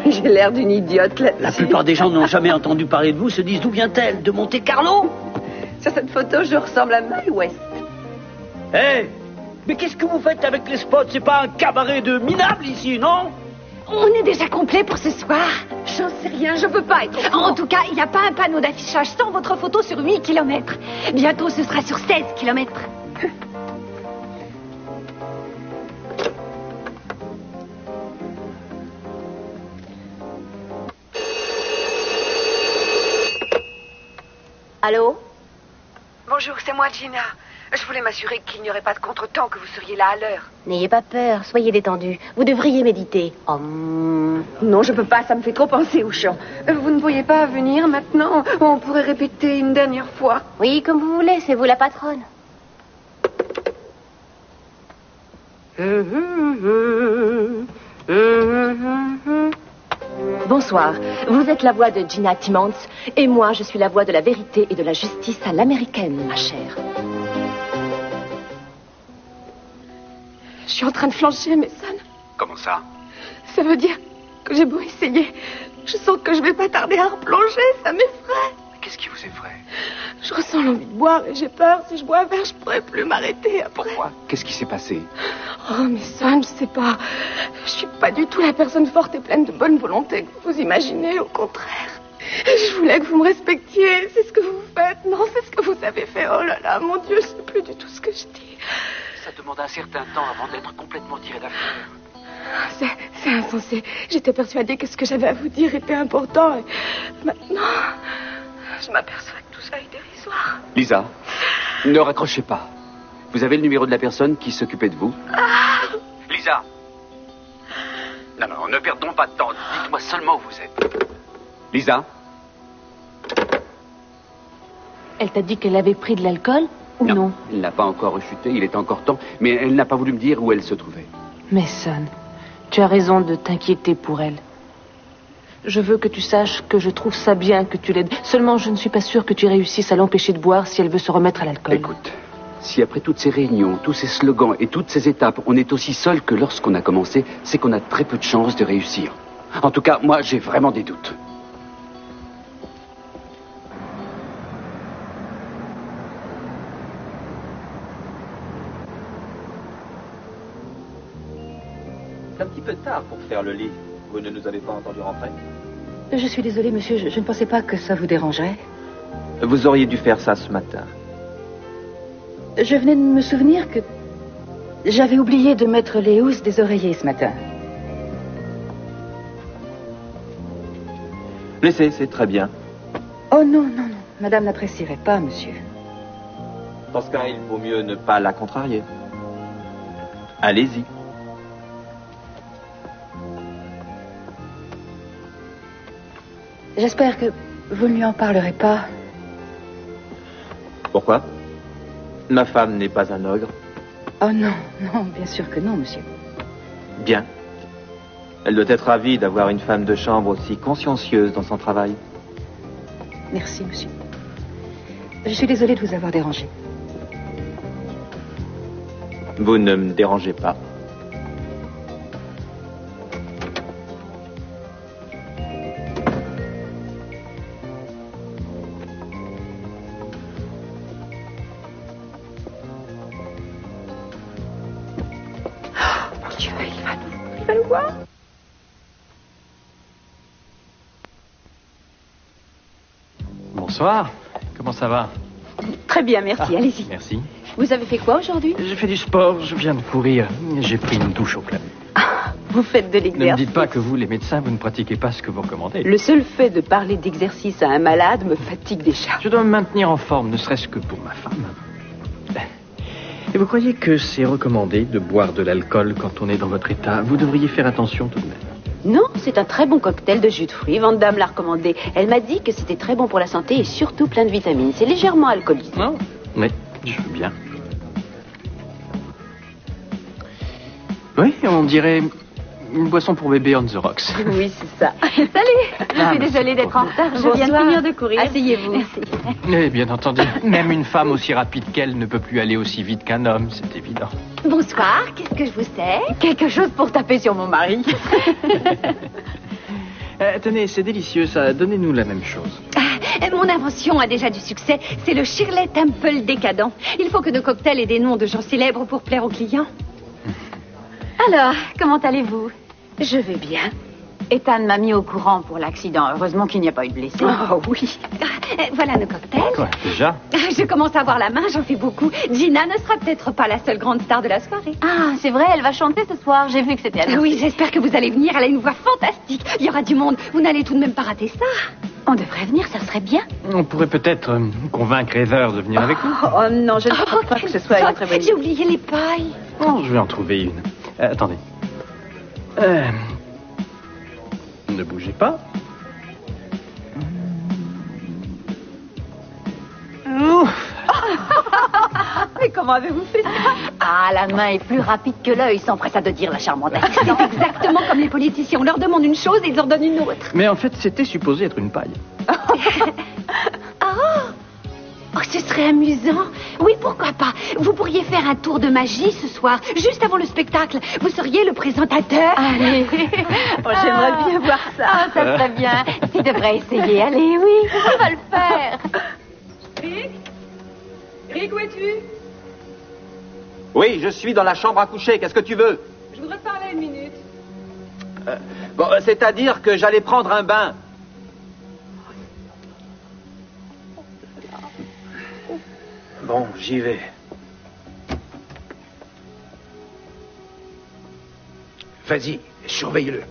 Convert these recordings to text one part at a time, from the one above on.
j'ai l'air d'une idiote là-dessus. La plupart des gens n'ont jamais entendu parler de vous, se disent d'où vient-elle? De Monte Carlo? Sur cette photo, je ressemble à Mae West. Hé, mais qu'est-ce que vous faites avec les spots? C'est pas un cabaret de minables ici, non? On est déjà complet pour ce soir. J'en sais rien, je veux pas être... En tout cas, il n'y a pas un panneau d'affichage sans votre photo sur 8 km. Bientôt, ce sera sur 16 km. Allô? Bonjour, c'est moi, Gina. Je voulais m'assurer qu'il n'y aurait pas de contretemps, que vous seriez là à l'heure. N'ayez pas peur, soyez détendu. Vous devriez méditer. Non, je peux pas, ça me fait trop penser au chant. Vous ne pourriez pas venir maintenant? On pourrait répéter une dernière fois. Oui, comme vous voulez, c'est vous la patronne. Bonsoir, vous êtes la voix de Gina Timmons et moi je suis la voix de la vérité et de la justice à l'américaine, ma chère. Je suis en train de flancher, Mason. Comment ça? Ça veut dire que j'ai beau essayer, je sens que je vais pas tarder à replonger, ça m'effraie. Qu'est-ce qui vous effraie? Je ressens l'envie de boire et j'ai peur. Si je bois un verre, je pourrais plus m'arrêter après. Pourquoi? Qu'est-ce qui s'est passé? Oh, Mason, je sais pas. Je suis pas du tout la personne forte et pleine de bonne volonté que vous imaginez, au contraire. Je voulais que vous me respectiez, c'est ce que vous faites. Non, c'est ce que vous avez fait. Oh là là, mon Dieu, je sais plus du tout ce que je dis. Ça demande un certain temps avant d'être complètement tiré d'affaire. C'est insensé. J'étais persuadée que ce que j'avais à vous dire était important. Et maintenant, je m'aperçois que tout ça est dérisoire. Lisa, ne raccrochez pas. Vous avez le numéro de la personne qui s'occupait de vous? Lisa! Non, ne perdons pas de temps. Dites-moi seulement où vous êtes. Lisa? Elle t'a dit qu'elle avait pris de l'alcool ou non? Elle n'a pas encore rechuté, il est encore temps, mais elle n'a pas voulu me dire où elle se trouvait. Mason, tu as raison de t'inquiéter pour elle. Je veux que tu saches que je trouve ça bien que tu l'aides. Seulement, je ne suis pas sûre que tu réussisses à l'empêcher de boire si elle veut se remettre à l'alcool. Écoute, si après toutes ces réunions, tous ces slogans et toutes ces étapes, on est aussi seul que lorsqu'on a commencé, c'est qu'on a très peu de chances de réussir. En tout cas, moi, j'ai vraiment des doutes. C'est un petit peu tard pour faire le lit. Vous ne nous avez pas entendu rentrer? Je suis désolée, monsieur, je ne pensais pas que ça vous dérangerait. Vous auriez dû faire ça ce matin. Je venais de me souvenir que j'avais oublié de mettre les housses des oreillers ce matin. Laissez, c'est très bien. Oh non, madame n'apprécierait pas, monsieur. Dans ce cas, il vaut mieux ne pas la contrarier. Allez-y. J'espère que vous ne lui en parlerez pas. Pourquoi? Ma femme n'est pas un ogre. Oh non, bien sûr que non, monsieur. Bien. Elle doit être ravie d'avoir une femme de chambre aussi consciencieuse dans son travail. Merci, monsieur. Je suis désolée de vous avoir dérangé. Vous ne me dérangez pas. Il va le voir. Bonsoir, comment ça va? Très bien, merci, allez-y. Merci. Vous avez fait quoi aujourd'hui? J'ai fait du sport, je viens de courir. J'ai pris une douche au club. Vous faites de Ne l'exercice. me dites pas que vous, les médecins, vous ne pratiquez pas ce que vous recommandez. Le seul fait de parler d'exercice à un malade me fatigue déjà. Je dois me maintenir en forme, ne serait-ce que pour ma femme. Et vous croyez que c'est recommandé de boire de l'alcool quand on est dans votre état? Vous devriez faire attention tout de même. Non, c'est un très bon cocktail de jus de fruits. Vandame l'a recommandé. Elle m'a dit que c'était très bon pour la santé et surtout plein de vitamines. C'est légèrement alcoolisé. Non? Oui, je veux bien. Oui, on dirait une boisson pour bébé on the rocks. Oui, c'est ça. Salut, je suis désolée d'être en retard. Je viens de finir de courir. Asseyez-vous. Merci. Eh bien entendu, même une femme aussi rapide qu'elle ne peut plus aller aussi vite qu'un homme, c'est évident. Bonsoir, qu'est-ce que je vous sers? Quelque chose pour taper sur mon mari. Tenez, c'est délicieux ça. Donnez-nous la même chose. Mon invention a déjà du succès. C'est le Shirley Temple décadent. Il faut que nos cocktails aient des noms de gens célèbres pour plaire aux clients. Alors, comment allez-vous? Je vais bien. Ethan m'a mis au courant pour l'accident. Heureusement qu'il n'y a pas eu de blessés. Oh oui. Voilà nos cocktails. Quoi, déjà? Je commence à avoir la main, j'en fais beaucoup. Gina ne sera peut-être pas la seule grande star de la soirée. Ah, c'est vrai, elle va chanter ce soir. J'ai vu que c'était annoncé. Oui, j'espère que vous allez venir. Elle a une voix fantastique. Il y aura du monde. Vous n'allez tout de même pas rater ça. On devrait venir, ça serait bien. On pourrait peut-être convaincre Heather de venir avec nous. Oh non, je ne crois pas que ce soit une très bonne idée. J'ai oublié les pailles. Oh, je vais en trouver une. Attendez. Ne bougez pas. Mais comment avez-vous fait ça? Ah, la main est plus rapide que l'œil, s'empressa de dire la charmante assistante. C'est exactement comme les politiciens. On leur demande une chose et ils en donnent une autre. Mais en fait, c'était supposé être une paille. Oh, ce serait amusant. Oui, pourquoi pas. Vous pourriez faire un tour de magie ce soir, juste avant le spectacle. Vous seriez le présentateur. Allez. Oh, j'aimerais bien voir ça. Ah, ça serait bien. Tu devrais essayer. Allez, oui, on va le faire. Rick, où es-tu? Oui, je suis dans la chambre à coucher. Qu'est-ce que tu veux? Je voudrais te parler une minute. Bon, c'est-à-dire que j'allais prendre un bain. Bon, j'y vais. Vas-y, surveille-le.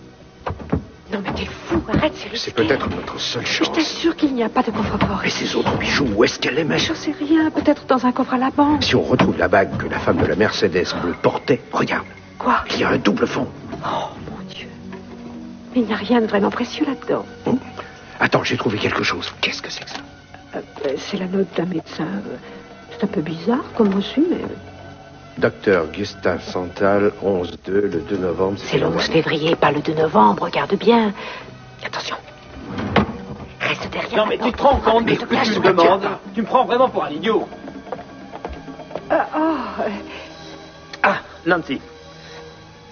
Non, mais t'es fou, arrête, c'est C'est peut-être notre seule Je chance. t'assure qu'il n'y a pas de coffre-fort. Et ces autres bijoux, où est-ce qu'elle les met? J'en sais rien, peut-être dans un coffre à la banque. Si on retrouve la bague que la femme de la Mercedes bleue portait, regarde. Quoi? Il y a un double fond. Oh, mon Dieu. Mais il n'y a rien de vraiment précieux là-dedans. Attends, j'ai trouvé quelque chose. Qu'est-ce que c'est que ça? C'est la note d'un médecin. C'est un peu bizarre comme reçu, mais... Docteur Gustave Santal, 11-2, le 2 novembre. C'est le 11 février, pas le 2 novembre. Regarde bien. Attention. Reste derrière. Non, mais tu te rends compte de ce que tu me demandes? Tu me prends vraiment pour un idiot. Ah, Nancy.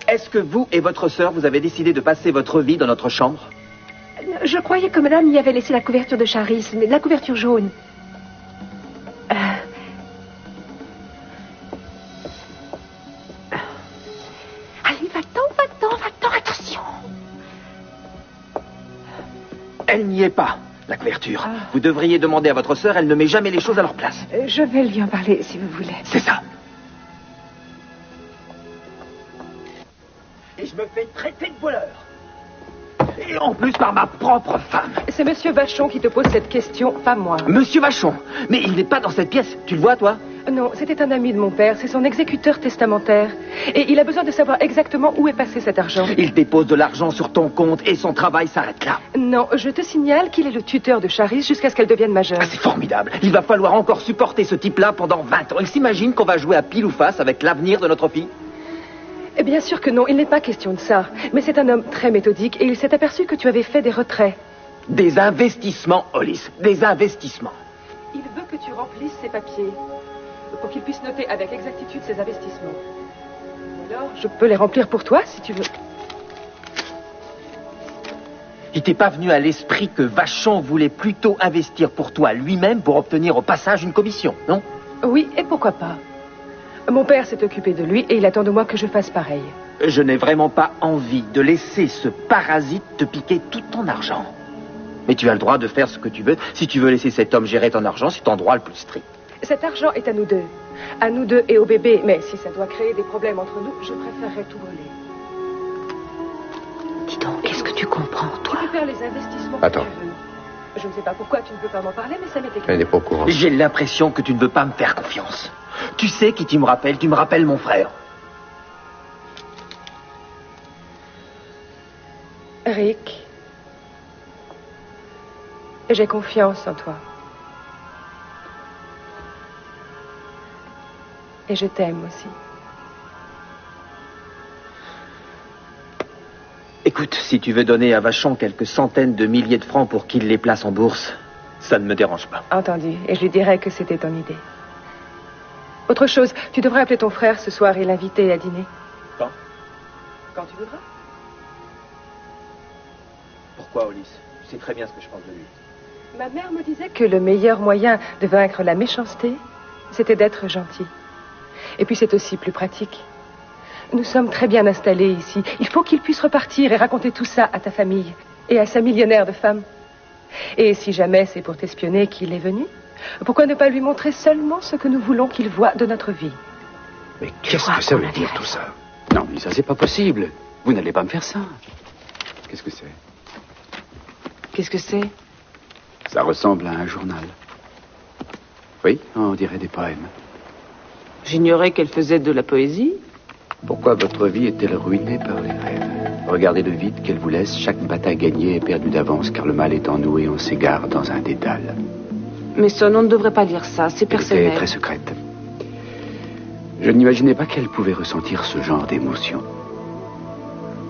Est-ce que vous et votre sœur, vous avez décidé de passer votre vie dans notre chambre? Je croyais que madame y avait laissé la couverture de charisme, mais la couverture jaune. Allez, va-t'en, attention. Elle n'y est pas, la couverture. Vous devriez demander à votre sœur, elle ne met jamais les choses à leur place. Je vais lui en parler, si vous voulez. C'est ça. Et je me fais traiter de voleur. Et en plus par ma propre femme. C'est Monsieur Vachon qui te pose cette question, pas moi. Monsieur Vachon. Mais il n'est pas dans cette pièce. Tu le vois, toi? Non, c'était un ami de mon père. C'est son exécuteur testamentaire. Et il a besoin de savoir exactement où est passé cet argent. Il dépose de l'argent sur ton compte et son travail s'arrête là. Non, je te signale qu'il est le tuteur de Charis jusqu'à ce qu'elle devienne majeure. Ah, c'est formidable. Il va falloir encore supporter ce type-là pendant 20 ans. Il s'imagine qu'on va jouer à pile ou face avec l'avenir de notre fille? Et bien sûr que non, il n'est pas question de ça. Mais c'est un homme très méthodique et il s'est aperçu que tu avais fait des retraits. Des investissements, Hollis. Des investissements. Il veut que tu remplisses ses papiers pour qu'il puisse noter avec exactitude ses investissements. Alors, je peux les remplir pour toi, si tu veux. Il t'est pas venu à l'esprit que Vachon voulait plutôt investir pour toi lui-même pour obtenir au passage une commission, non? Oui, et pourquoi pas? Mon père s'est occupé de lui et il attend de moi que je fasse pareil. Je n'ai vraiment pas envie de laisser ce parasite te piquer tout ton argent. Mais tu as le droit de faire ce que tu veux. Si tu veux laisser cet homme gérer ton argent, c'est ton droit le plus strict. Cet argent est à nous deux. À nous deux et au bébé. Mais si ça doit créer des problèmes entre nous, je préférerais tout brûler. Dis donc, qu'est-ce que tu comprends, toi? Tu peux faire les investissements Attends. que tu veux. Je ne sais pas pourquoi tu ne peux pas m'en parler, mais ça m'est écrit. Elle n'est pas au courant. J'ai l'impression que tu ne veux pas me faire confiance. Tu sais qui tu me rappelles? Tu me rappelles mon frère. Rick, j'ai confiance en toi. Et je t'aime aussi. Écoute, si tu veux donner à Vachon quelques centaines de milliers de francs pour qu'il les place en bourse, ça ne me dérange pas. Entendu. Et je lui dirai que c'était ton idée. Autre chose, tu devrais appeler ton frère ce soir et l'inviter à dîner. Quand? Quand tu voudras. Pourquoi? Pourquoi, Ulysse? Tu sais très bien ce que je pense de lui. Ma mère me disait que le meilleur moyen de vaincre la méchanceté, c'était d'être gentil. Et puis c'est aussi plus pratique. Nous sommes très bien installés ici. Il faut qu'il puisse repartir et raconter tout ça à ta famille et à sa millionnaire de femme. Et si jamais c'est pour t'espionner qu'il est venu, pourquoi ne pas lui montrer seulement ce que nous voulons qu'il voie de notre vie? Mais qu'est-ce que ça veut dire tout ça? Non, mais ça c'est pas possible. Vous n'allez pas me faire ça. Qu'est-ce que c'est? Qu'est-ce que c'est? Ça ressemble à un journal. Oui, on dirait des poèmes. J'ignorais qu'elle faisait de la poésie. Pourquoi votre vie est-elle ruinée par les rêves? Regardez le vide qu'elle vous laisse. Chaque bataille gagnée est perdue d'avance, car le mal est en nous et on s'égare dans un dédale. Mais son on ne devrait pas lire ça, c'est personnel. Elle était très secrète. Je n'imaginais pas qu'elle pouvait ressentir ce genre d'émotion.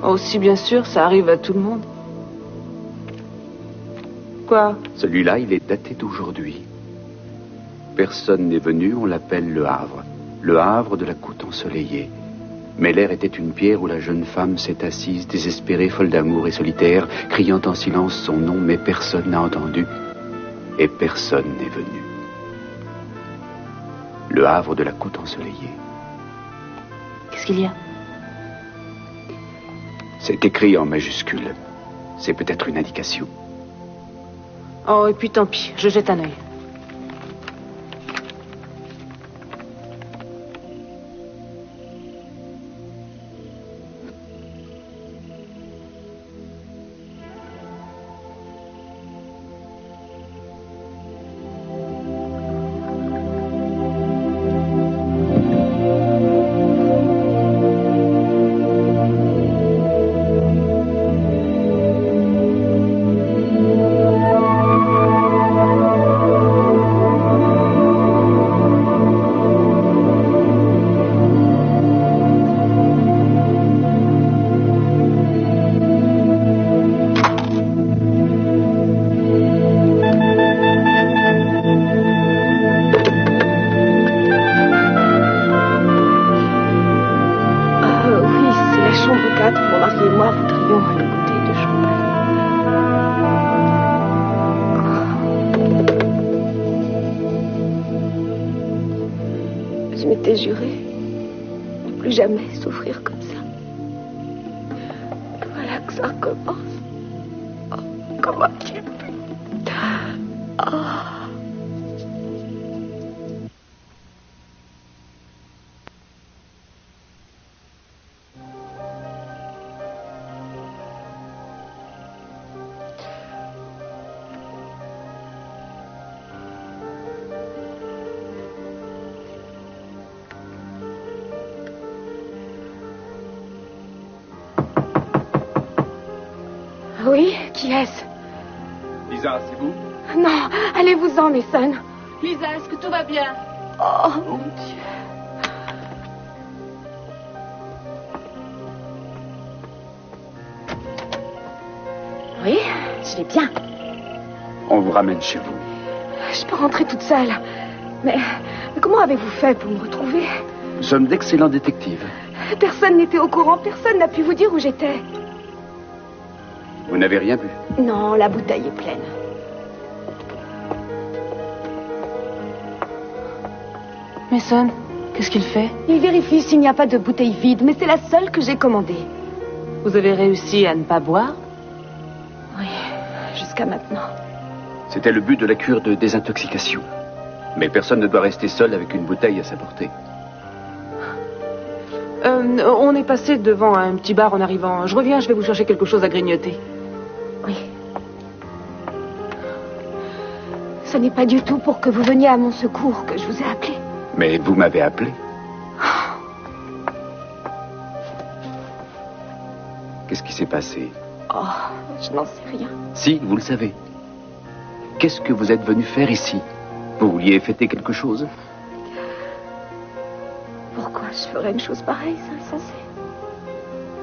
Oh, si bien sûr, ça arrive à tout le monde. Quoi? Celui-là, il est daté d'aujourd'hui. Personne n'est venu, on l'appelle le Havre. Le Havre de la côte ensoleillée. Mais l'air était une pierre où la jeune femme s'est assise, désespérée, folle d'amour et solitaire, criant en silence son nom, mais personne n'a entendu. Et personne n'est venu. Le Havre de la côte ensoleillée. Qu'est-ce qu'il y a? C'est écrit en majuscule. C'est peut-être une indication. Oh, et puis tant pis, je jette un œil. Juré ne plus jamais souffrir comme ça. Voilà que ça recommence. Oh, comment j'ai pu? Oh. Oui, qui est-ce? Lisa, c'est vous? Non, allez-vous-en, Mason. Lisa, est-ce que tout va bien? Oh, mon Dieu. Oui, je vais bien. On vous ramène chez vous. Je peux rentrer toute seule. Mais comment avez-vous fait pour me retrouver? Nous sommes d'excellents détectives. Personne n'était au courant, personne n'a pu vous dire où j'étais. Vous n'avez rien vu? Non, la bouteille est pleine. Mason, qu'est-ce qu'il fait? Il vérifie s'il n'y a pas de bouteille vide, mais c'est la seule que j'ai commandée. Vous avez réussi à ne pas boire? Oui, jusqu'à maintenant. C'était le but de la cure de désintoxication. Mais personne ne doit rester seul avec une bouteille à sa portée. On est passé devant un petit bar en arrivant. Je reviens, je vais vous chercher quelque chose à grignoter. Oui. Ce n'est pas du tout pour que vous veniez à mon secours que je vous ai appelé. Mais vous m'avez appelé. Qu'est-ce qui s'est passé? Oh, je n'en sais rien. Si, vous le savez. Qu'est-ce que vous êtes venu faire ici? Vous vouliez fêter quelque chose? Pourquoi je ferais une chose pareille, c'est insensé.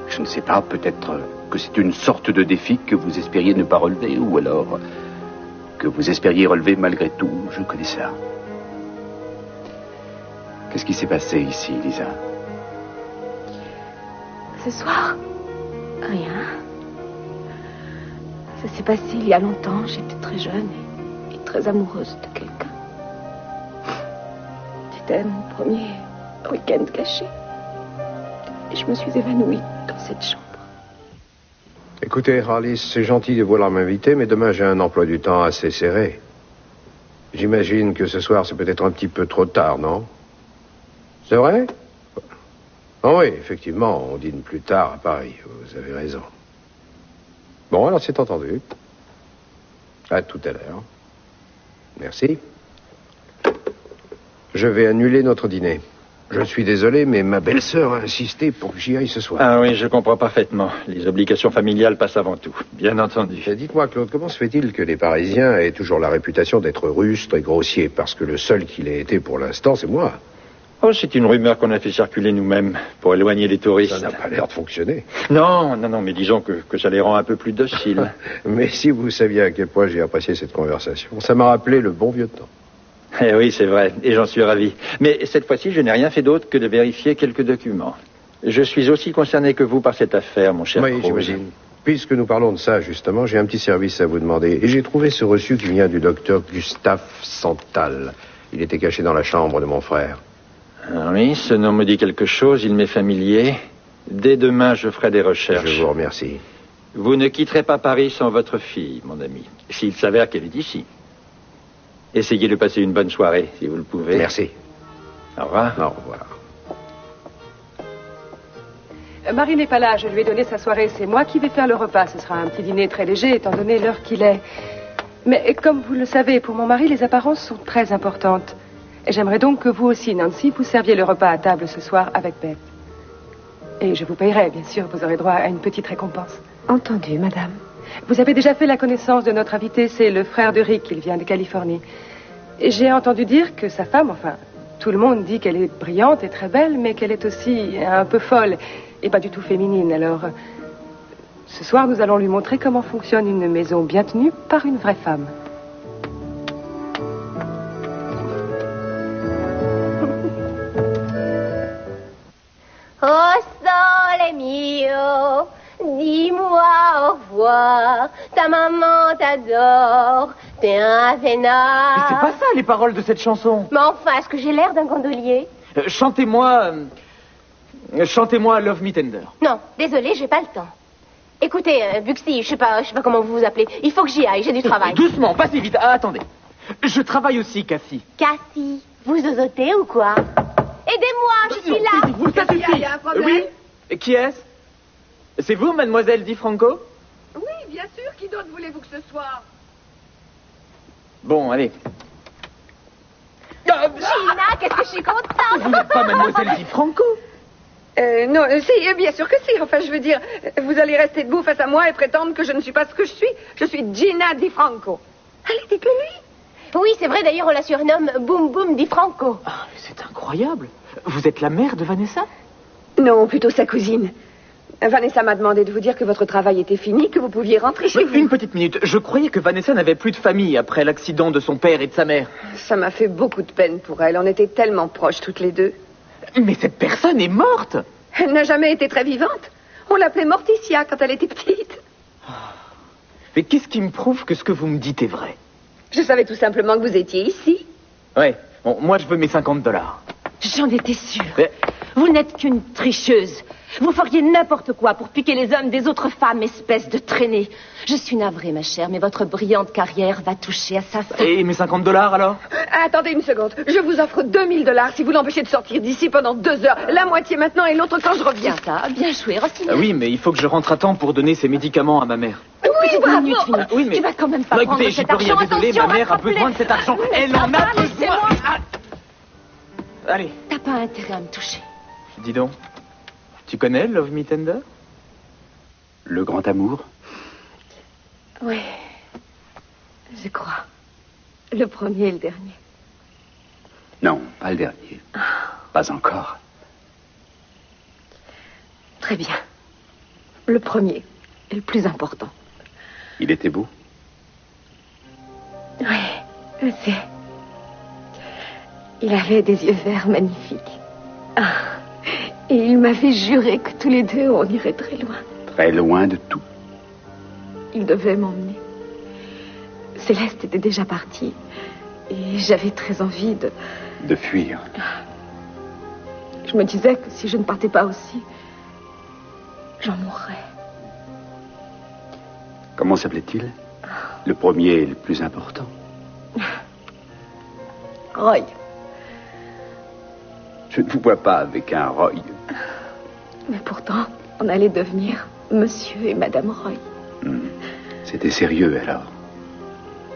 Je ne sais pas, peut-être que c'est une sorte de défi que vous espériez ne pas relever, ou alors que vous espériez relever malgré tout. Je connais ça. Qu'est-ce qui s'est passé ici, Lisa? Ce soir, rien. Ça s'est passé il y a longtemps. J'étais très jeune et très amoureuse de quelqu'un. C'était mon premier week-end caché. Et je me suis évanouie dans cette chambre. Écoutez, Alice, c'est gentil de vouloir m'inviter, mais demain j'ai un emploi du temps assez serré. J'imagine que ce soir c'est peut-être un petit peu trop tard, non? C'est vrai? Oh oui, effectivement, on dîne plus tard à Paris, vous avez raison. Bon, alors c'est entendu. À tout à l'heure. Merci. Je vais annuler notre dîner. Je suis désolé, mais ma belle-sœur a insisté pour que j'y aille ce soir. Ah oui, je comprends parfaitement. Les obligations familiales passent avant tout, bien entendu. Dites-moi, Claude, comment se fait-il que les Parisiens aient toujours la réputation d'être rustres et grossiers? Parce que le seul qui l'ait été pour l'instant, c'est moi. Oh, c'est une rumeur qu'on a fait circuler nous-mêmes pour éloigner les touristes. Ça n'a pas l'air de fonctionner. Non, mais disons que ça les rend un peu plus dociles. Mais si vous saviez à quel point j'ai apprécié cette conversation, ça m'a rappelé le bon vieux temps. Eh oui, c'est vrai, et j'en suis ravi. Mais cette fois-ci, je n'ai rien fait d'autre que de vérifier quelques documents. Je suis aussi concerné que vous par cette affaire, mon cher Oui, j'imagine. Puisque nous parlons de ça, justement, j'ai un petit service à vous demander. Et j'ai trouvé ce reçu qui vient du docteur Gustave Santal. Il était caché dans la chambre de mon frère. Ah oui, ce nom me dit quelque chose, il m'est familier. Dès demain, je ferai des recherches. Je vous remercie. Vous ne quitterez pas Paris sans votre fille, mon ami, s'il s'avère qu'elle est ici. Essayez de passer une bonne soirée, si vous le pouvez. Merci. Au revoir. Au revoir. Marie n'est pas là, je lui ai donné sa soirée. C'est moi qui vais faire le repas. Ce sera un petit dîner très léger, étant donné l'heure qu'il est. Mais comme vous le savez, pour mon mari, les apparences sont très importantes. Et j'aimerais donc que vous aussi, Nancy, vous serviez le repas à table ce soir avec Beth. Et je vous payerai, bien sûr. Vous aurez droit à une petite récompense. Entendu, madame. Vous avez déjà fait la connaissance de notre invité, c'est le frère de Rick, il vient de Californie. Et j'ai entendu dire que sa femme, enfin, tout le monde dit qu'elle est brillante et très belle, mais qu'elle est aussi un peu folle et pas du tout féminine. Alors, ce soir, nous allons lui montrer comment fonctionne une maison bien tenue par une vraie femme. Oh, sole mio, dis-moi au revoir. Ta maman t'adore. T'es un vénard. Mais c'est pas ça, les paroles de cette chanson. Mais enfin, est-ce que j'ai l'air d'un gondolier? Chantez-moi Love Me Tender. Non, désolé, j'ai pas le temps. Écoutez, Buxy, je sais pas comment vous vous appelez. Il faut que j'y aille, j'ai du travail. Doucement, pas si vite. Ah, attendez. Je travaille aussi, Cassie. Cassie, vous zozotez ou quoi? Aidez-moi, je suis là. Vous, ça suffit. Il y a un problème? Oui. Et qui est-ce? C'est vous, mademoiselle Di Franco? Oui, bien sûr. Qui d'autre voulez-vous que ce soit? Bon, allez. Gina, qu'est-ce que je suis contente. Vous n'êtes pas mademoiselle Di Franco? Non, si, bien sûr que si. Enfin, je veux dire, vous allez rester debout face à moi et prétendre que je ne suis pas ce que je suis. Je suis Gina Di Franco. Elle était que lui. Oui, c'est vrai, d'ailleurs, on la surnomme Boum Boum Di Franco. Ah, c'est incroyable. Vous êtes la mère de Vanessa? Non, plutôt sa cousine. Vanessa m'a demandé de vous dire que votre travail était fini, que vous pouviez rentrer chez vous. Une petite minute. Je croyais que Vanessa n'avait plus de famille après l'accident de son père et de sa mère. Ça m'a fait beaucoup de peine pour elle. On était tellement proches toutes les deux. Mais cette personne est morte. Elle n'a jamais été très vivante. On l'appelait Morticia quand elle était petite. Mais qu'est-ce qui me prouve que ce que vous me dites est vrai? Je savais tout simplement que vous étiez ici. Ouais. Bon, moi, je veux mes 50 $. J'en étais sûre. Vous n'êtes qu'une tricheuse. Vous feriez n'importe quoi pour piquer les hommes des autres femmes, espèce de traînée. Je suis navrée, ma chère, mais votre brillante carrière va toucher à sa fin. Et mes 50 $ alors? Attendez une seconde. Je vous offre 2000 $ si vous l'empêchez de sortir d'ici pendant 2 heures. La moitié maintenant et l'autre quand je reviens. C'est ça, bien joué, Rossini. Oui, mais il faut que je rentre à temps pour donner ces médicaments à ma mère. Oui, bravo. Oui, mais... Tu vas quand même pas Non, prendre écoutez, j'y cet peux rien. argent. Désolé, Attention, ma mère a besoin de cet argent. Elle en a besoin. Allez. T'as pas intérêt à me toucher. Dis donc, tu connais Love Me Tender? Le grand amour? Oui, je crois. Le premier et le dernier. Non, pas le dernier. Pas encore. Très bien. Le premier est le plus important. Il était beau? Oui, je sais. Il avait des yeux verts magnifiques. Ah, et il m'avait juré que tous les deux, on irait très loin. Très loin de tout. Il devait m'emmener. Céleste était déjà partie. Et j'avais très envie de... De fuir. Je me disais que si je ne partais pas aussi, j'en mourrais. Comment s'appelait-il? Le premier et le plus important. Roy. Je ne vous vois pas avec un Roy. Mais pourtant, on allait devenir Monsieur et Madame Roy. C'était sérieux, alors?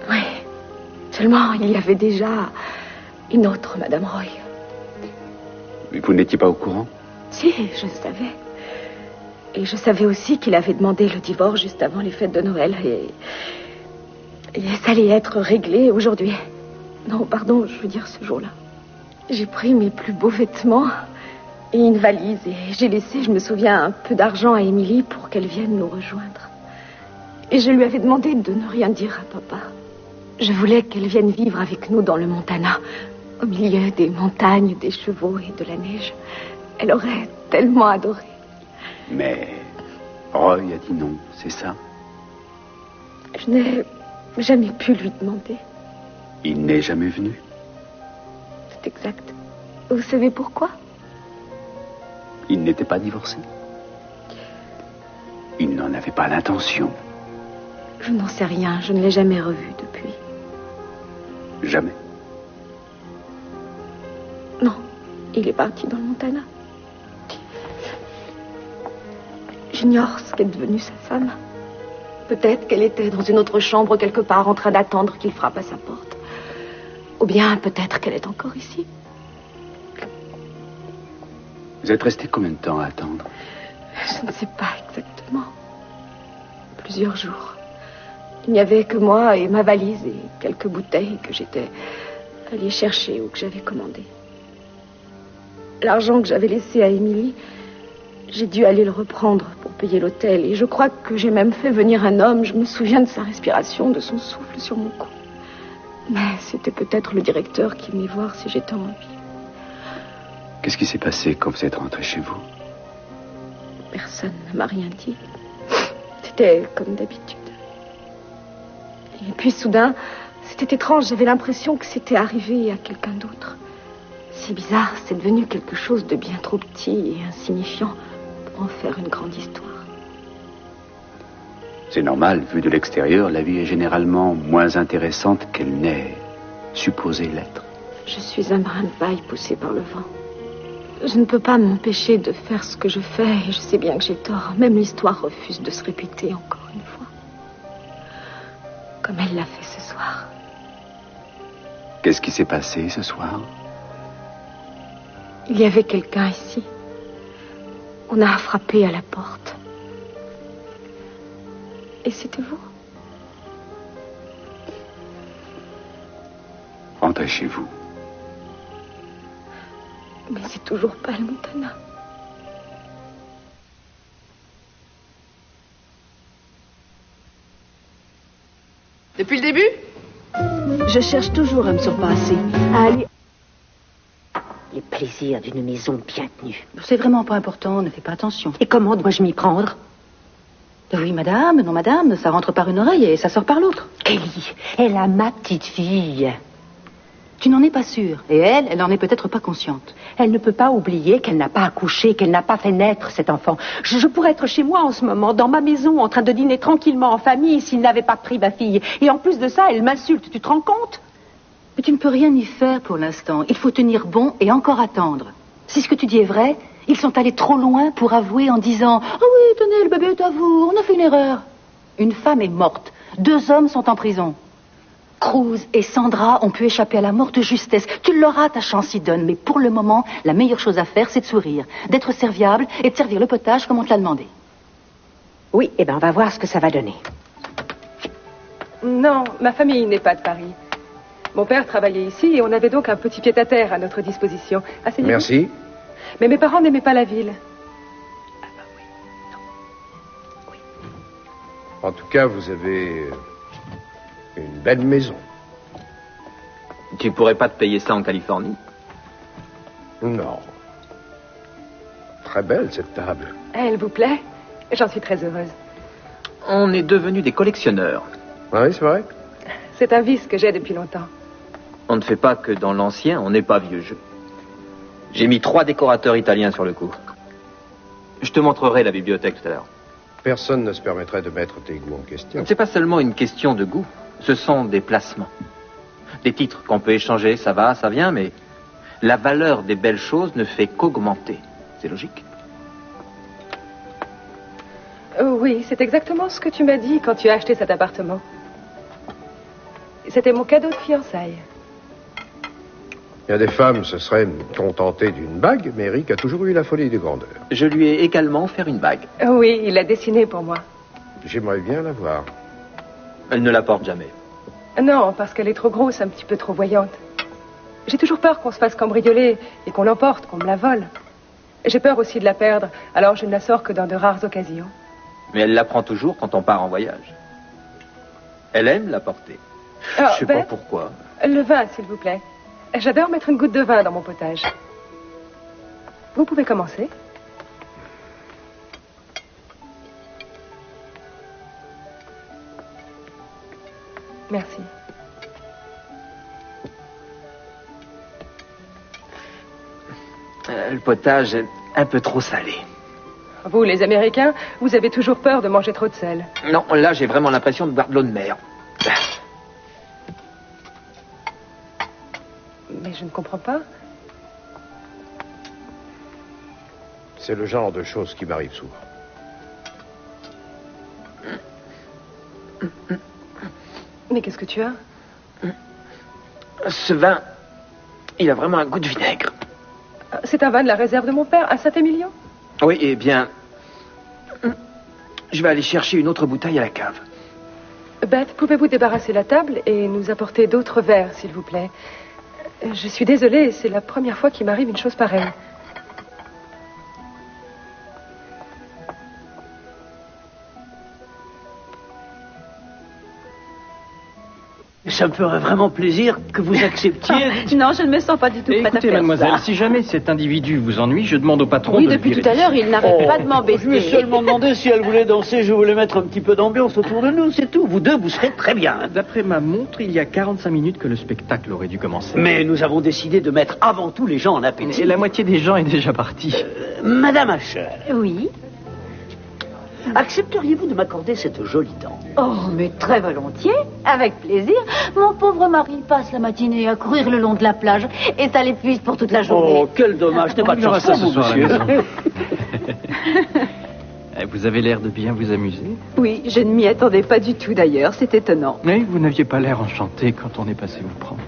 Oui. Seulement, il y avait déjà une autre Madame Roy. Mais vous n'étiez pas au courant? Si, je savais. Et je savais aussi qu'il avait demandé le divorce juste avant les fêtes de Noël. Et ça allait être réglé aujourd'hui. Non, pardon, je veux dire ce jour-là. J'ai pris mes plus beaux vêtements et une valise. Et j'ai laissé, je me souviens, un peu d'argent à Émilie pour qu'elle vienne nous rejoindre. Et je lui avais demandé de ne rien dire à papa. Je voulais qu'elle vienne vivre avec nous dans le Montana, au milieu des montagnes, des chevaux et de la neige. Elle aurait tellement adoré. Mais Roy a dit non, c'est ça? Je n'ai jamais pu lui demander. Il n'est jamais venu? C'est exact. Vous savez pourquoi? Il n'était pas divorcé? Il n'en avait pas l'intention? Je n'en sais rien, je ne l'ai jamais revu depuis. Jamais? Non, il est parti dans le Montana. J'ignore ce qu'est devenue sa femme. Peut-être qu'elle était dans une autre chambre quelque part en train d'attendre qu'il frappe à sa porte. Ou bien peut-être qu'elle est encore ici. Vous êtes resté combien de temps à attendre? Je ne sais pas exactement. Plusieurs jours. Il n'y avait que moi et ma valise et quelques bouteilles que j'étais allée chercher ou que j'avais commandées. L'argent que j'avais laissé à Émilie, j'ai dû aller le reprendre pour payer l'hôtel. Et je crois que j'ai même fait venir un homme. Je me souviens de sa respiration, de son souffle sur mon cou. Mais c'était peut-être le directeur qui venait voir si j'étais en vie. Qu'est-ce qui s'est passé quand vous êtes rentré chez vous? Personne ne m'a rien dit. C'était comme d'habitude. Et puis soudain, c'était étrange. J'avais l'impression que c'était arrivé à quelqu'un d'autre. C'est bizarre, c'est devenu quelque chose de bien trop petit et insignifiant pour en faire une grande histoire. C'est normal, vu de l'extérieur, la vie est généralement moins intéressante qu'elle n'est supposée l'être. Je suis un brin de paille poussé par le vent. Je ne peux pas m'empêcher de faire ce que je fais et je sais bien que j'ai tort. Même l'histoire refuse de se répéter encore une fois. Comme elle l'a fait ce soir. Qu'est-ce qui s'est passé ce soir? Il y avait quelqu'un ici. On a frappé à la porte. Et c'était vous. Rentrez chez vous. Mais c'est toujours pas le Montana. Depuis le début? Je cherche toujours à me surpasser, à aller... Les plaisirs d'une maison bien tenue. C'est vraiment pas important, ne fais pas attention. Et comment dois-je m'y prendre? Oui, madame, non, madame, ça rentre par une oreille et ça sort par l'autre. Kelly, elle a ma petite fille. Tu n'en es pas sûre. Et elle n'en est peut-être pas consciente. Elle ne peut pas oublier qu'elle n'a pas accouché, qu'elle n'a pas fait naître cet enfant. Je pourrais être chez moi en ce moment, dans ma maison, en train de dîner tranquillement en famille, s'il n'avait pas pris ma fille. Et en plus de ça, elle m'insulte, tu te rends compte? Mais tu ne peux rien y faire pour l'instant. Il faut tenir bon et encore attendre. Si ce que tu dis est vrai, ils sont allés trop loin pour avouer en disant « Ah oui, tenez, le bébé est à vous, on a fait une erreur. » Une femme est morte. 2 hommes sont en prison. Cruz et Sandra ont pu échapper à la mort de justesse. Tu l'auras, ta chance y donne. Mais pour le moment, la meilleure chose à faire, c'est de sourire, d'être serviable et de servir le potage comme on te l'a demandé. Oui, eh bien, on va voir ce que ça va donner. Non, ma famille n'est pas de Paris. Mon père travaillait ici et on avait donc un petit pied-à-terre à notre disposition. Asseyez-vous. Merci. Mais mes parents n'aimaient pas la ville. Ah bah oui. Non. Oui. En tout cas, vous avez une belle maison. Tu pourrais pas te payer ça en Californie? Non. Très belle, cette table. Elle vous plaît? J'en suis très heureuse. On est devenus des collectionneurs. Ah oui, c'est vrai? C'est un vice que j'ai depuis longtemps. On ne fait pas que dans l'ancien, on n'est pas vieux jeu. J'ai mis 3 décorateurs italiens sur le coup. Je te montrerai la bibliothèque tout à l'heure. Personne ne se permettrait de mettre tes goûts en question. C'est pas seulement une question de goût. Ce sont des placements. Des titres qu'on peut échanger, ça va, ça vient, mais la valeur des belles choses ne fait qu'augmenter. C'est logique. Oui, c'est exactement ce que tu m'as dit quand tu as acheté cet appartement. C'était mon cadeau de fiançailles. Bien des femmes se seraient contentées d'une bague, mais Eric a toujours eu la folie des grandeurs. Je lui ai également offert une bague. Oui, il l'a dessinée pour moi. J'aimerais bien la voir. Elle ne la porte jamais. Non, parce qu'elle est trop grosse, un petit peu trop voyante. J'ai toujours peur qu'on se fasse cambrioler et qu'on l'emporte, qu'on me la vole. J'ai peur aussi de la perdre, alors je ne la sors que dans de rares occasions. Mais elle la prend toujours quand on part en voyage. Elle aime la porter. Oh, je sais pas pourquoi. Le vin, s'il vous plaît. J'adore mettre une goutte de vin dans mon potage. Vous pouvez commencer. Merci. Le potage est un peu trop salé. Vous, les Américains, vous avez toujours peur de manger trop de sel. Non, là, j'ai vraiment l'impression de boire de l'eau de mer. Mais je ne comprends pas. C'est le genre de choses qui m'arrive souvent. Mais qu'est-ce que tu as? Ce vin, il a vraiment un goût de vinaigre. C'est un vin de la réserve de mon père, à Saint-Émilion? Oui, eh bien, je vais aller chercher une autre bouteille à la cave. Beth, pouvez-vous débarrasser la table et nous apporter d'autres verres, s'il vous plaît? Je suis désolée, c'est la première fois qu'il m'arrive une chose pareille. Ça me ferait vraiment plaisir que vous acceptiez. Non, je ne me sens pas du tout prête à Écoutez, faire mademoiselle, ça. si jamais cet individu vous ennuie, je demande au patron Oui, de le depuis virer tout à l'heure, d'ici. il n'arrête pas de m'embêter. Je lui ai seulement demandé si elle voulait danser, je voulais mettre un petit peu d'ambiance autour de nous, c'est tout. Vous deux, vous serez très bien. D'après ma montre, il y a 45 minutes que le spectacle aurait dû commencer. Mais nous avons décidé de mettre avant tout les gens en appétit. Et la moitié des gens est déjà partie. Madame Asher. Oui. Accepteriez-vous de m'accorder cette jolie dent? Oh, mais très volontiers, avec plaisir. Mon pauvre mari passe la matinée à courir le long de la plage et ça l'épuise pour toute la journée. Oh, quel dommage, n'est pas de chance ça pour ce vous, soir à la monsieur. maison. Vous avez l'air de bien vous amuser. Oui, je ne m'y attendais pas du tout d'ailleurs, c'est étonnant. Mais vous n'aviez pas l'air enchanté quand on est passé vous prendre.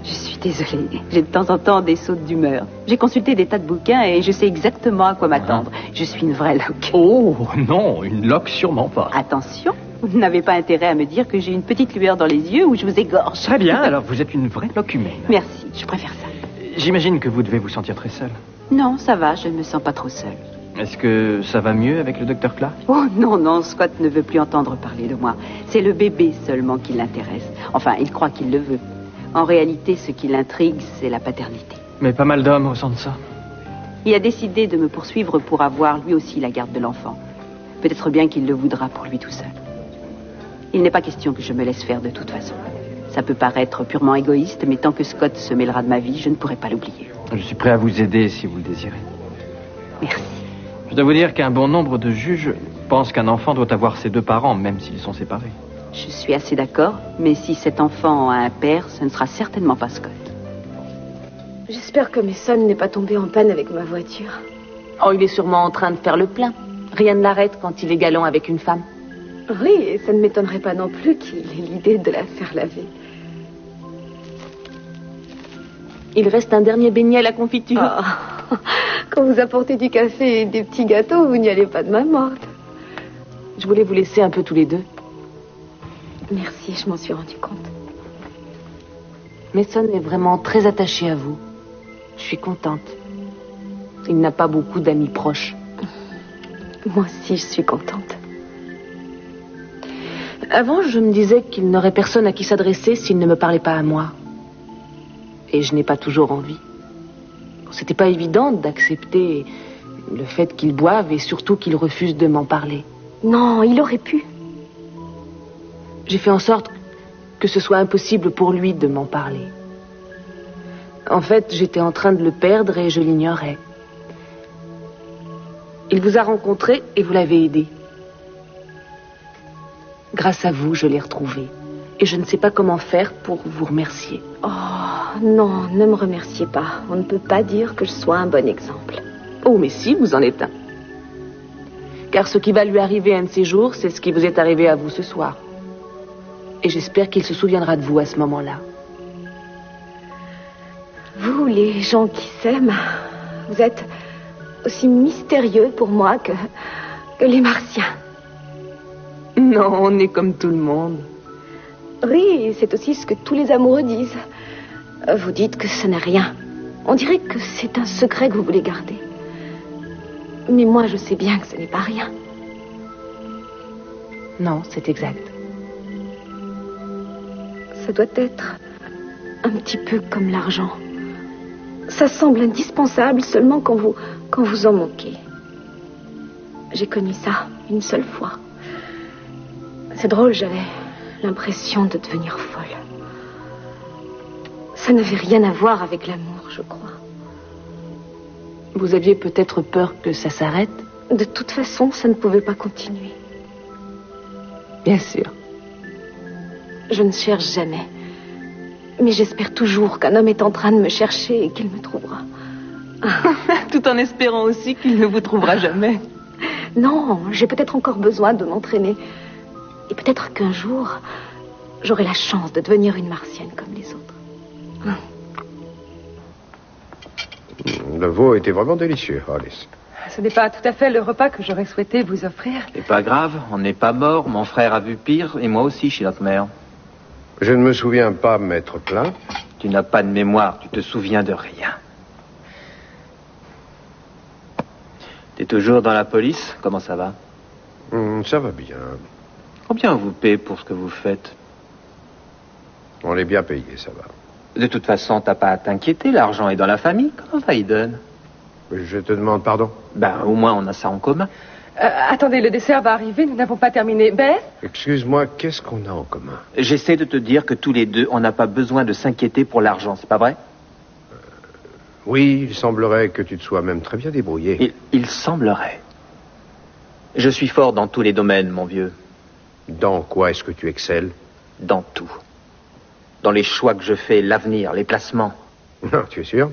Je suis désolée, j'ai de temps en temps des sautes d'humeur. J'ai consulté des tas de bouquins et je sais exactement à quoi m'attendre. Je suis une vraie loque. Oh, non, une loque sûrement pas. Attention, vous n'avez pas intérêt à me dire que j'ai une petite lueur dans les yeux ou je vous égorge. Très bien, alors vous êtes une vraie loque humaine. Merci, je préfère ça. J'imagine que vous devez vous sentir très seule. Non, ça va, je ne me sens pas trop seule. Est-ce que ça va mieux avec le docteur Clark? Oh non, non, Scott ne veut plus entendre parler de moi. C'est le bébé seulement qui l'intéresse. Enfin, il croit qu'il le veut. En réalité, ce qui l'intrigue, c'est la paternité. Mais pas mal d'hommes ressentent ça. Il a décidé de me poursuivre pour avoir lui aussi la garde de l'enfant. Peut-être bien qu'il le voudra pour lui tout seul. Il n'est pas question que je me laisse faire de toute façon. Ça peut paraître purement égoïste, mais tant que Scott se mêlera de ma vie, je ne pourrai pas l'oublier. Je suis prêt à vous aider si vous le désirez. Merci. Je dois vous dire qu'un bon nombre de juges pensent qu'un enfant doit avoir ses deux parents, même s'ils sont séparés. Je suis assez d'accord, mais si cet enfant a un père, ce ne sera certainement pas Scott. J'espère que Mason n'est pas tombé en panne avec ma voiture. Oh, il est sûrement en train de faire le plein. Rien ne l'arrête quand il est galant avec une femme. Oui, et ça ne m'étonnerait pas non plus qu'il ait l'idée de la faire laver. Il reste un dernier beignet à la confiture. Oh. Quand vous apportez du café et des petits gâteaux, vous n'y allez pas de main morte. Je voulais vous laisser un peu tous les deux. Merci, je m'en suis rendu compte. Mason est vraiment très attaché à vous. Je suis contente. Il n'a pas beaucoup d'amis proches. Moi aussi, je suis contente. Avant, je me disais qu'il n'aurait personne à qui s'adresser s'il ne me parlait pas à moi. Et je n'ai pas toujours envie. C'était pas évident d'accepter le fait qu'il boive et surtout qu'il refuse de m'en parler. Non, il aurait pu. J'ai fait en sorte que ce soit impossible pour lui de m'en parler. En fait, j'étais en train de le perdre et je l'ignorais. Il vous a rencontré et vous l'avez aidé. Grâce à vous, je l'ai retrouvé. Et je ne sais pas comment faire pour vous remercier. Oh, non, ne me remerciez pas. On ne peut pas dire que je sois un bon exemple. Oh, mais si, vous en êtes un. Car ce qui va lui arriver un de ces jours, c'est ce qui vous est arrivé à vous ce soir. Et j'espère qu'il se souviendra de vous à ce moment-là. Vous, les gens qui s'aiment, vous êtes aussi mystérieux pour moi que les Martiens. Non, on est comme tout le monde. Oui, c'est aussi ce que tous les amoureux disent. Vous dites que ce n'est rien. On dirait que c'est un secret que vous voulez garder. Mais moi, je sais bien que ce n'est pas rien. Non, c'est exact. Ça doit être un petit peu comme l'argent. Ça semble indispensable seulement quand vous en manquez. J'ai connu ça une seule fois. C'est drôle, j'avais l'impression de devenir folle. Ça n'avait rien à voir avec l'amour, je crois. Vous aviez peut-être peur que ça s'arrête? De toute façon, ça ne pouvait pas continuer. Bien sûr. Je ne cherche jamais. Mais j'espère toujours qu'un homme est en train de me chercher et qu'il me trouvera. Tout en espérant aussi qu'il ne vous trouvera jamais. Non, j'ai peut-être encore besoin de m'entraîner. Et peut-être qu'un jour, j'aurai la chance de devenir une martienne comme les autres. Le veau était vraiment délicieux, Alice. Ce n'est pas tout à fait le repas que j'aurais souhaité vous offrir. C'est pas grave, on n'est pas mort. Mon frère a vu pire et moi aussi chez notre mère. Je ne me souviens pas m'être plaint. Tu n'as pas de mémoire, tu te souviens de rien. T'es toujours dans la police? Comment ça va? Ça va bien. Combien on vous paie pour ce que vous faites? On est bien payé, ça va. De toute façon, t'as pas à t'inquiéter, l'argent est dans la famille. Comment ça, Hayden? Je te demande pardon. Ben, au moins, on a ça en commun. Attendez, le dessert va arriver, nous n'avons pas terminé. Beth? Excuse-moi, qu'est-ce qu'on a en commun? J'essaie de te dire que tous les deux, on n'a pas besoin de s'inquiéter pour l'argent, c'est pas vrai? Oui, il semblerait que tu te sois même très bien débrouillé. Il semblerait. Je suis fort dans tous les domaines, mon vieux. Dans quoi est-ce que tu excelles? Dans tout. Dans les choix que je fais, l'avenir, les placements. Non, tu es sûr?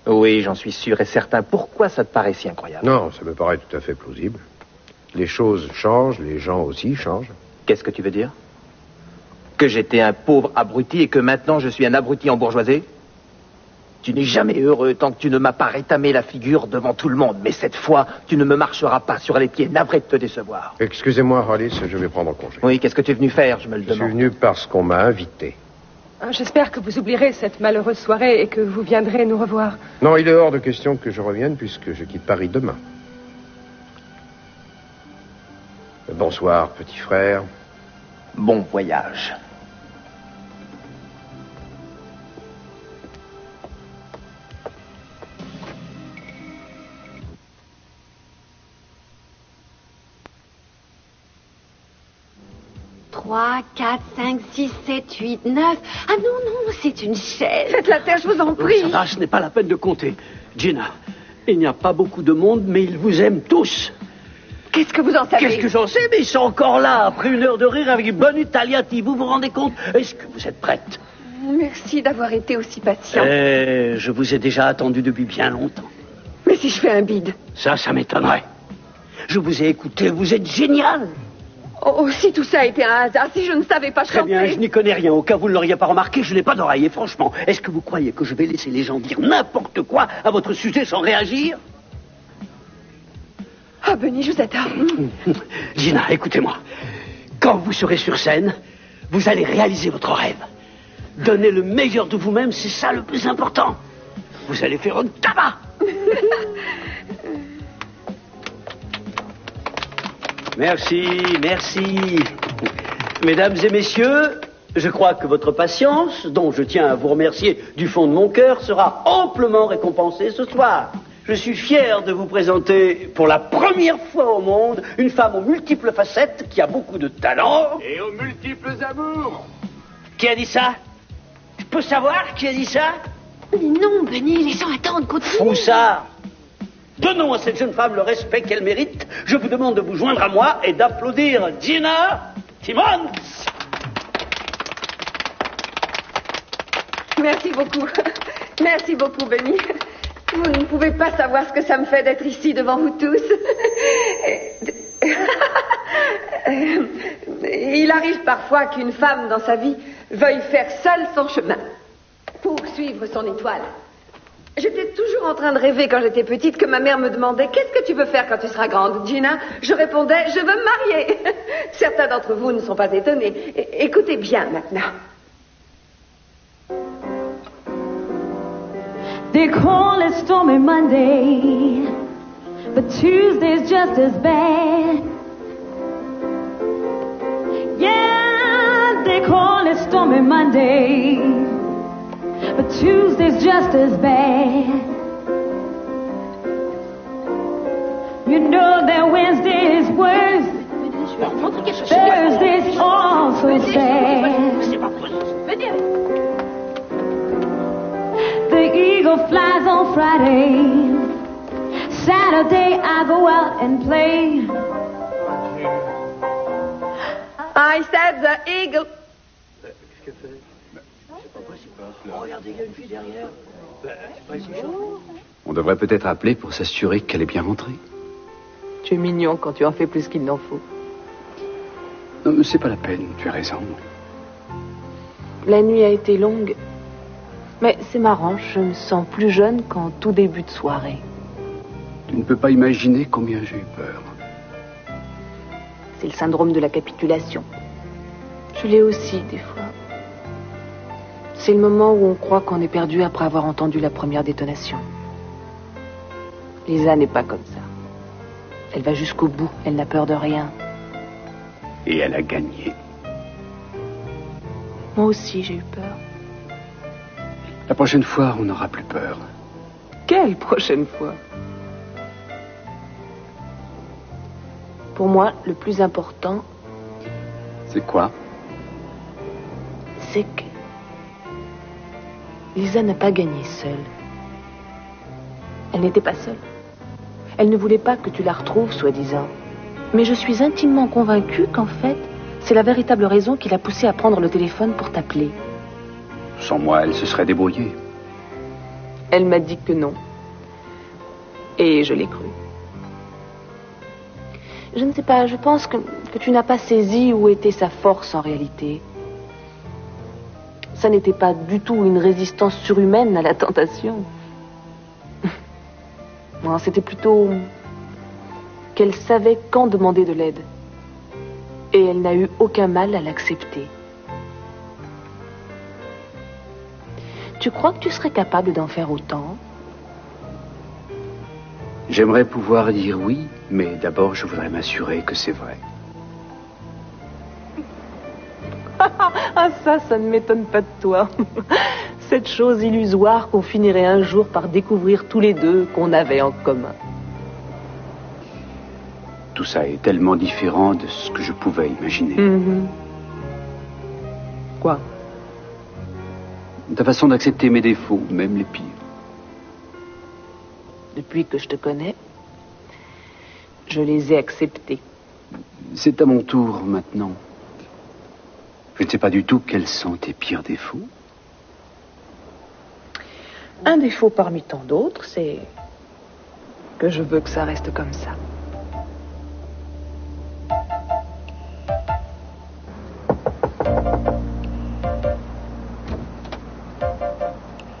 Oui, j'en suis sûr et certain. Pourquoi ça te paraît si incroyable? Non, ça me paraît tout à fait plausible. Les choses changent, les gens aussi changent. Qu'est-ce que tu veux dire? Que j'étais un pauvre abruti et que maintenant je suis un abruti embourgeoisé? Tu n'es jamais heureux tant que tu ne m'as pas rétamé la figure devant tout le monde. Mais cette fois, tu ne me marcheras pas sur les pieds. Navré de te décevoir. Excusez-moi, Alice, je vais prendre congé. Oui, qu'est-ce que tu es venu faire, je me le demande. Je suis venu parce qu'on m'a invité. J'espère que vous oublierez cette malheureuse soirée et que vous viendrez nous revoir. Non, il est hors de question que je revienne puisque je quitte Paris demain. Bonsoir, petit frère. Bon voyage. Trois, 4, 5, 6, 7, 8, 9. Ah non, non, c'est une chaise. Faites la terre, je vous en prie. Ça va, ce n'est pas la peine de compter. Gina, il n'y a pas beaucoup de monde, mais ils vous aiment tous. Qu'est-ce que vous en savez? Qu'est-ce que j'en sais? Mais ils sont encore là, après une heure de rire avec Bonne Italiati. Vous vous rendez compte? Est-ce que vous êtes prête? Merci d'avoir été aussi patient. Je vous ai déjà attendu depuis bien longtemps. Mais si je fais un bide? Ça m'étonnerait. Je vous ai écouté, vous êtes génial. Oh, si tout ça a été un hasard, si je ne savais pas chanter... Très bien, je n'y connais rien. Au cas où vous ne l'auriez pas remarqué, je n'ai pas d'oreille. Et franchement, est-ce que vous croyez que je vais laisser les gens dire n'importe quoi à votre sujet sans réagir? Ah, Benny, je vous attends. Gina, écoutez-moi. Quand vous serez sur scène, vous allez réaliser votre rêve. Donnez le meilleur de vous-même, c'est ça le plus important. Vous allez faire un tabac. Merci, merci. Mesdames et messieurs, je crois que votre patience, dont je tiens à vous remercier du fond de mon cœur, sera amplement récompensée ce soir. je suis fier de vous présenter pour la première fois au monde une femme aux multiples facettes qui a beaucoup de talent. Et aux multiples amours. Qui a dit ça? Je peux savoir qui a dit ça? Mais non, Benny, laissons attendre, continue. Froussard, donnons à cette jeune femme le respect qu'elle mérite. Je vous demande de vous joindre à moi et d'applaudir Gina Timmons. Merci beaucoup. Merci beaucoup, Benny. Vous ne pouvez pas savoir ce que ça me fait d'être ici devant vous tous. Il arrive parfois qu'une femme dans sa vie veuille faire seule son chemin pour suivre son étoile. J'étais toujours en train de rêver quand j'étais petite que ma mère me demandait « Qu'est-ce que tu veux faire quand tu seras grande, Gina ?» Je répondais « Je veux me marier ». Certains d'entre vous ne sont pas étonnés. Écoutez bien maintenant. They call it stormy Monday, but Tuesday's just as bad. Yeah, they call it stormy Monday, but Tuesday's just as bad. You know that Wednesday is worse, Thursday's also sad. The eagle flies on Friday. Saturday I go out and play. I said the eagle. Qu'est-ce qu'elle fait? C'est pas possible. Oh, regardez, il y a une fille derrière. C'est pas si chaud. On devrait peut-être appeler pour s'assurer qu'elle est bien rentrée. Tu es mignon quand tu en fais plus qu'il n'en faut. Non, mais c'est pas la peine, tu as raison. La nuit a été longue. Mais c'est marrant, je me sens plus jeune qu'en tout début de soirée. Tu ne peux pas imaginer combien j'ai eu peur. C'est le syndrome de la capitulation. Je l'ai aussi, des fois. C'est le moment où on croit qu'on est perdu après avoir entendu la première détonation. Lisa n'est pas comme ça. Elle va jusqu'au bout, elle n'a peur de rien. Et elle a gagné. Moi aussi, j'ai eu peur. La prochaine fois, on n'aura plus peur. Quelle prochaine fois? Pour moi, le plus important... C'est quoi? C'est que... Lisa n'a pas gagné seule. Elle n'était pas seule. Elle ne voulait pas que tu la retrouves, soi-disant. Mais je suis intimement convaincue qu'en fait, c'est la véritable raison qui l'a poussée à prendre le téléphone pour t'appeler. Sans moi, elle se serait débrouillée. Elle m'a dit que non. Et je l'ai cru. Je ne sais pas, je pense que tu n'as pas saisi où était sa force en réalité. Ça n'était pas du tout une résistance surhumaine à la tentation. Non, c'était plutôt qu'elle savait quand demander de l'aide. Et elle n'a eu aucun mal à l'accepter. Tu crois que tu serais capable d'en faire autant? J'aimerais pouvoir dire oui, mais d'abord je voudrais m'assurer que c'est vrai. Ah ça ne m'étonne pas de toi. Cette chose illusoire qu'on finirait un jour par découvrir tous les deux qu'on avait en commun. Tout ça est tellement différent de ce que je pouvais imaginer. Quoi? Ta façon d'accepter mes défauts, même les pires. Depuis que je te connais, je les ai acceptés. C'est à mon tour maintenant. Je ne sais pas du tout quels sont tes pires défauts. Un défaut parmi tant d'autres, c'est que je veux que ça reste comme ça.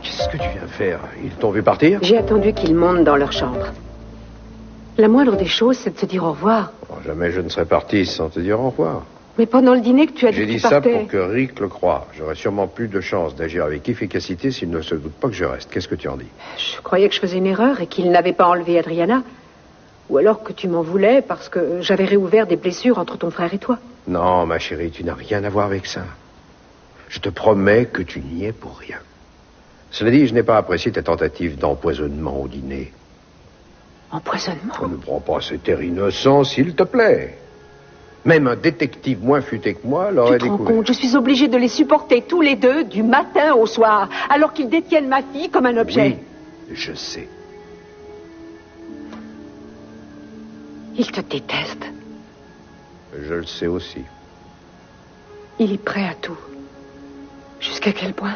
Qu'est-ce que tu viens faire? Ils t'ont vu partir? J'ai attendu qu'ils montent dans leur chambre. La moindre des choses, c'est de se dire au revoir. Oh, jamais je ne serais parti sans te dire au revoir. Mais pendant le dîner que tu as dit J'ai que dit tu ça partais... pour que Rick le croie. J'aurais sûrement plus de chances d'agir avec efficacité s'il ne se doute pas que je reste. Qu'est-ce que tu en dis? Je croyais que je faisais une erreur et qu'il n'avait pas enlevé Adriana. Ou alors que tu m'en voulais parce que j'avais réouvert des blessures entre ton frère et toi. Non, ma chérie, tu n'as rien à voir avec ça. Je te promets que tu n'y es pour rien. Cela dit, je n'ai pas apprécié ta tentative d'empoisonnement au dîner. Empoisonnement? Ne prends pas cet air innocent, s'il te plaît. Même un détective moins futé que moi l'aurait Tu te rends découvert. compte, je suis obligée de les supporter tous les deux du matin au soir, alors qu'ils détiennent ma fille comme un objet. Oui, je sais. Il te déteste. Je le sais aussi. Il est prêt à tout. Jusqu'à quel point?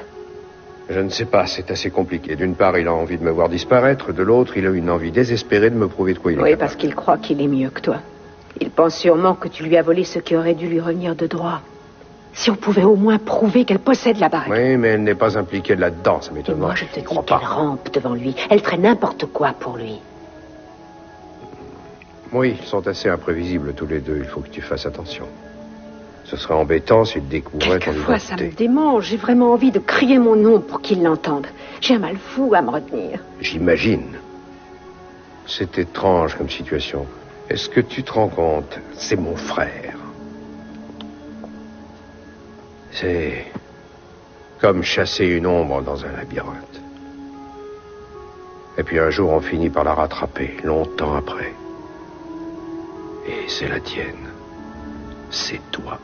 Je ne sais pas, c'est assez compliqué. D'une part, il a envie de me voir disparaître. De l'autre, il a une envie désespérée de me prouver de quoi il est Oui, capable. parce qu'il croit qu'il est mieux que toi. Il pense sûrement que tu lui as volé ce qui aurait dû lui revenir de droit. Si on pouvait au moins prouver qu'elle possède la bague. Oui, mais elle n'est pas impliquée là-dedans, ça m'étonne. Moi, je te dis qu'elle rampe devant lui. Elle ferait n'importe quoi pour lui. Oui, ils sont assez imprévisibles tous les deux. Il faut que tu fasses attention. Ce serait embêtant s'il découvrait ton Quelquefois, ça me identité. démange. J'ai vraiment envie de crier mon nom pour qu'il l'entende. J'ai un mal fou à me retenir. J'imagine. C'est étrange comme situation. Est-ce que tu te rends compte? C'est mon frère. C'est comme chasser une ombre dans un labyrinthe. Et puis un jour, on finit par la rattraper, longtemps après. Et c'est la tienne. C'est toi.